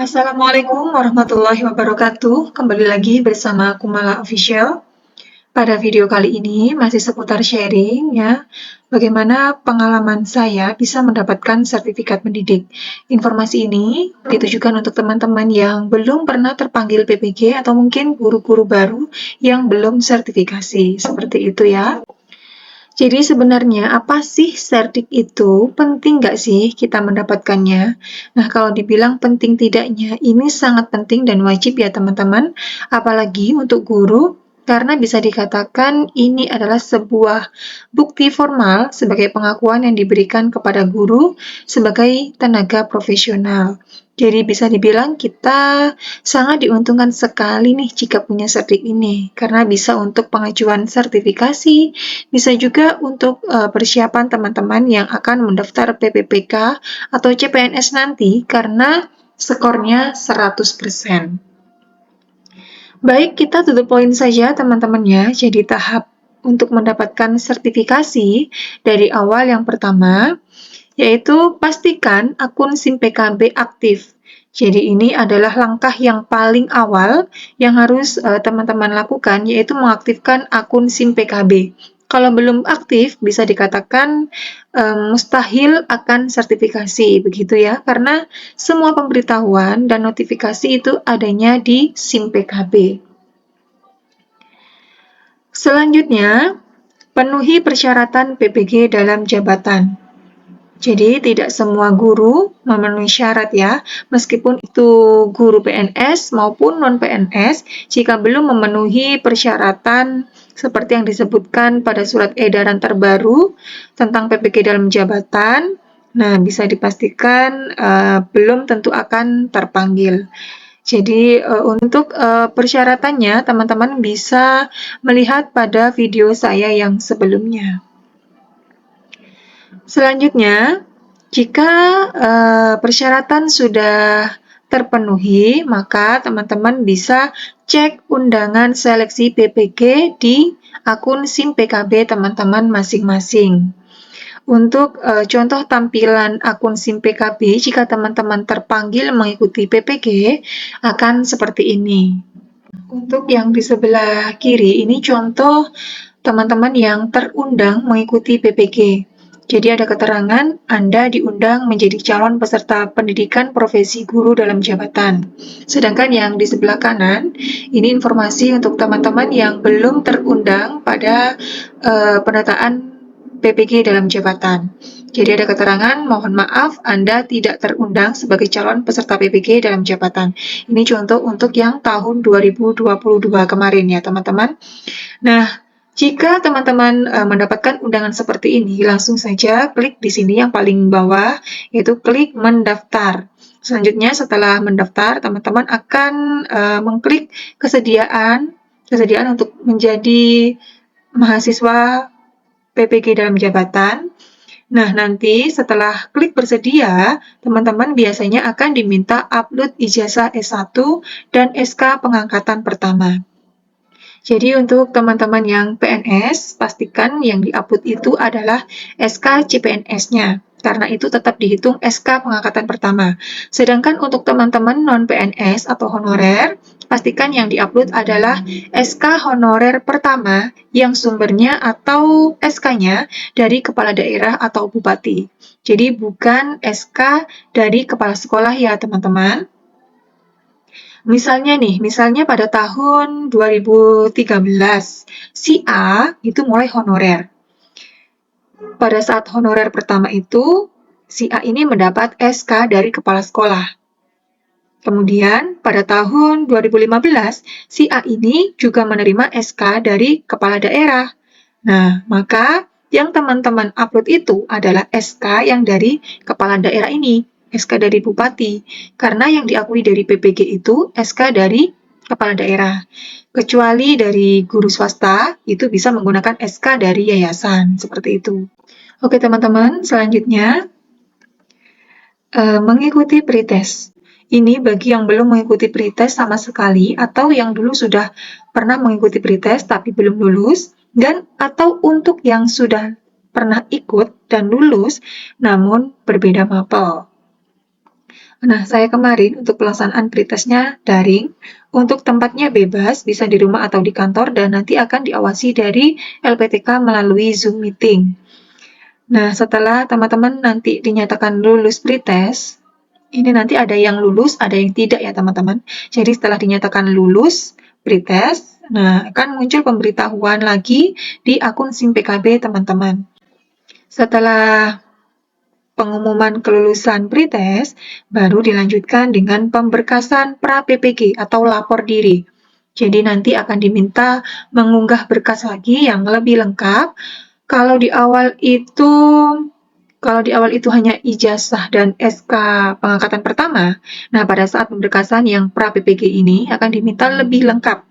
Assalamualaikum warahmatullahi wabarakatuh. Kembali lagi bersama Kumala Official. Pada video kali ini masih seputar sharing ya, bagaimana pengalaman saya bisa mendapatkan sertifikat mendidik. Informasi ini ditujukan untuk teman-teman yang belum pernah terpanggil PPG atau mungkin guru-guru baru yang belum sertifikasi. Seperti itu ya. Jadi sebenarnya apa sih sertik itu? Penting nggak sih kita mendapatkannya? Nah, kalau dibilang penting tidaknya, ini sangat penting dan wajib ya teman-teman. Apalagi untuk guru, karena bisa dikatakan ini adalah sebuah bukti formal sebagai pengakuan yang diberikan kepada guru sebagai tenaga profesional. Jadi bisa dibilang kita sangat diuntungkan sekali nih jika punya sertik ini, karena bisa untuk pengajuan sertifikasi, bisa juga untuk persiapan teman-teman yang akan mendaftar PPPK atau CPNS nanti karena skornya 100%. Baik, kita to the point saja teman-teman ya. Jadi tahap untuk mendapatkan sertifikasi dari awal yang pertama, yaitu pastikan akun SIM PKB aktif. Jadi ini adalah langkah yang paling awal yang harus teman-teman lakukan, yaitu mengaktifkan akun SIM PKB. Kalau belum aktif, bisa dikatakan mustahil akan sertifikasi, begitu ya, karena semua pemberitahuan dan notifikasi itu adanya di SIM PKB. Selanjutnya, penuhi persyaratan PPG dalam jabatan. Jadi tidak semua guru memenuhi syarat ya, meskipun itu guru PNS maupun non-PNS, jika belum memenuhi persyaratan seperti yang disebutkan pada surat edaran terbaru tentang PPG dalam jabatan, nah bisa dipastikan belum tentu akan terpanggil. Jadi untuk persyaratannya teman-teman bisa melihat pada video saya yang sebelumnya. Selanjutnya, jika persyaratan sudah terpenuhi, maka teman-teman bisa cek undangan seleksi PPG di akun SIM PKB teman-teman masing-masing. Untuk contoh tampilan akun SIM PKB, jika teman-teman terpanggil mengikuti PPG, akan seperti ini. Untuk yang di sebelah kiri, ini contoh teman-teman yang terundang mengikuti PPG. Jadi ada keterangan Anda diundang menjadi calon peserta pendidikan profesi guru dalam jabatan. Sedangkan yang di sebelah kanan, ini informasi untuk teman-teman yang belum terundang pada pendataan PPG dalam jabatan. Jadi ada keterangan, mohon maaf Anda tidak terundang sebagai calon peserta PPG dalam jabatan. Ini contoh untuk yang tahun 2022 kemarin ya teman-teman. Nah, jika teman-teman mendapatkan undangan seperti ini, langsung saja klik di sini yang paling bawah, yaitu klik mendaftar. Selanjutnya setelah mendaftar, teman-teman akan mengklik kesediaan untuk menjadi mahasiswa PPG dalam jabatan. Nah, nanti setelah klik bersedia, teman-teman biasanya akan diminta upload ijazah S1 dan SK pengangkatan pertama. Jadi untuk teman-teman yang PNS, pastikan yang di-upload itu adalah SK CPNS-nya, karena itu tetap dihitung SK pengangkatan pertama. Sedangkan untuk teman-teman non-PNS atau honorer, pastikan yang di-upload adalah SK honorer pertama yang sumbernya atau SK-nya dari kepala daerah atau bupati. Jadi bukan SK dari kepala sekolah ya teman-teman. Misalnya pada tahun 2013, si A itu mulai honorer. Pada saat honorer pertama itu, si A ini mendapat SK dari kepala sekolah. Kemudian, pada tahun 2015, si A ini juga menerima SK dari kepala daerah. Nah, maka yang teman-teman upload itu adalah SK yang dari kepala daerah ini. SK dari bupati, karena yang diakui dari PPG itu SK dari kepala daerah. Kecuali dari guru swasta, itu bisa menggunakan SK dari yayasan, seperti itu. Oke teman-teman, selanjutnya mengikuti pretest. Ini bagi yang belum mengikuti pretest sama sekali, atau yang dulu sudah pernah mengikuti pretest tapi belum lulus, dan atau untuk yang sudah pernah ikut dan lulus, namun berbeda mapel. Nah, saya kemarin untuk pelaksanaan pretestnya daring, untuk tempatnya bebas, bisa di rumah atau di kantor, dan nanti akan diawasi dari LPTK melalui Zoom meeting. Nah, setelah teman-teman nanti dinyatakan lulus pretest, ini nanti ada yang lulus, ada yang tidak ya teman-teman. Jadi setelah dinyatakan lulus pretest, nah akan muncul pemberitahuan lagi di akun SIM PKB teman-teman. Setelah pengumuman kelulusan pretest, baru dilanjutkan dengan pemberkasan pra-PPG atau lapor diri. Jadi nanti akan diminta mengunggah berkas lagi yang lebih lengkap. Kalau di awal itu hanya ijazah dan SK pengangkatan pertama, nah pada saat pemberkasan yang pra-PPG ini akan diminta lebih lengkap.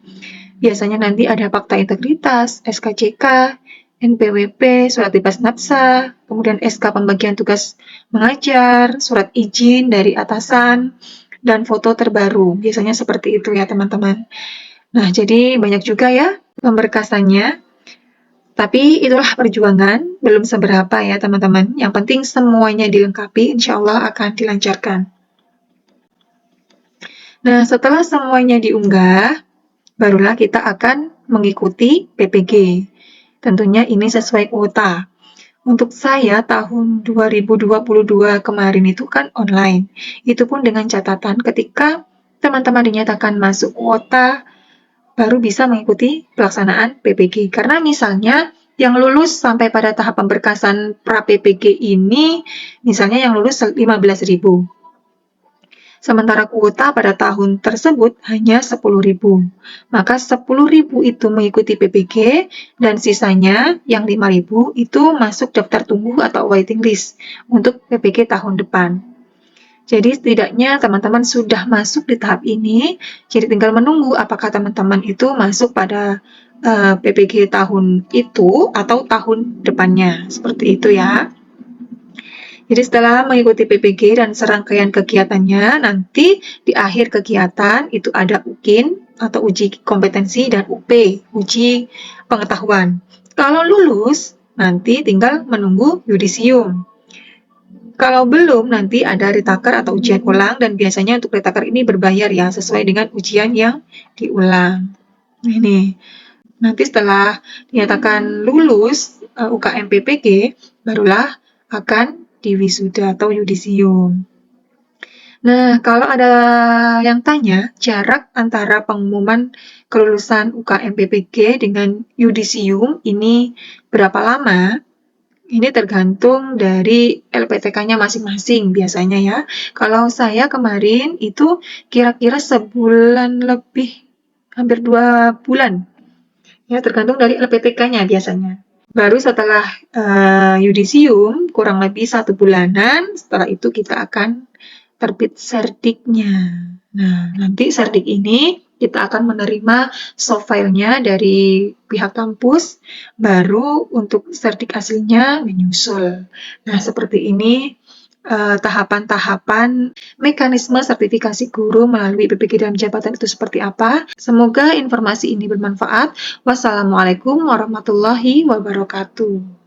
Biasanya nanti ada fakta integritas, SKCK, NPWP, surat bebas nafsa, kemudian SK pembagian tugas mengajar, surat izin dari atasan, dan foto terbaru. Biasanya seperti itu ya teman-teman. Nah, jadi banyak juga ya pemberkasannya. Tapi itulah perjuangan, belum seberapa ya teman-teman. Yang penting semuanya dilengkapi, insya Allah akan dilancarkan. Nah, setelah semuanya diunggah, barulah kita akan mengikuti PPG. Tentunya ini sesuai kuota. Untuk saya tahun 2022 kemarin itu kan online. Itu pun dengan catatan ketika teman-teman dinyatakan masuk kuota, baru bisa mengikuti pelaksanaan PPG. Karena misalnya yang lulus sampai pada tahap pemberkasan pra-PPG ini, misalnya yang lulus 15.000. Sementara kuota pada tahun tersebut hanya 10.000. Maka 10.000 itu mengikuti PPG dan sisanya yang 5.000 itu masuk daftar tunggu atau waiting list untuk PPG tahun depan. Jadi setidaknya teman-teman sudah masuk di tahap ini, jadi tinggal menunggu apakah teman-teman itu masuk pada PPG tahun itu atau tahun depannya. Seperti itu ya. Jadi setelah mengikuti PPG dan serangkaian kegiatannya, nanti di akhir kegiatan itu ada UKIN atau uji kompetensi dan UP, uji pengetahuan. Kalau lulus, nanti tinggal menunggu yudisium. Kalau belum, nanti ada retaker atau ujian ulang, dan biasanya untuk retaker ini berbayar ya, sesuai dengan ujian yang diulang. Ini, nanti setelah dinyatakan lulus UKM PPG, barulah akan diwisuda atau yudisium. Nah, kalau ada yang tanya, jarak antara pengumuman kelulusan UKM PPG dengan yudisium ini berapa lama? Ini tergantung dari LPTK-nya masing-masing biasanya ya. Kalau saya kemarin itu kira-kira sebulan lebih, hampir 2 bulan. Ya, tergantung dari LPTK-nya biasanya. Baru setelah yudisium, kurang lebih 1 bulanan, setelah itu kita akan terbit serdiknya. Nah, nanti serdik ini kita akan menerima soft file-nya dari pihak kampus, baru untuk serdik aslinya menyusul. Nah, seperti ini tahapan-tahapan mekanisme sertifikasi guru melalui PPG dalam jabatan itu seperti apa. Semoga informasi ini bermanfaat. Wassalamualaikum warahmatullahi wabarakatuh.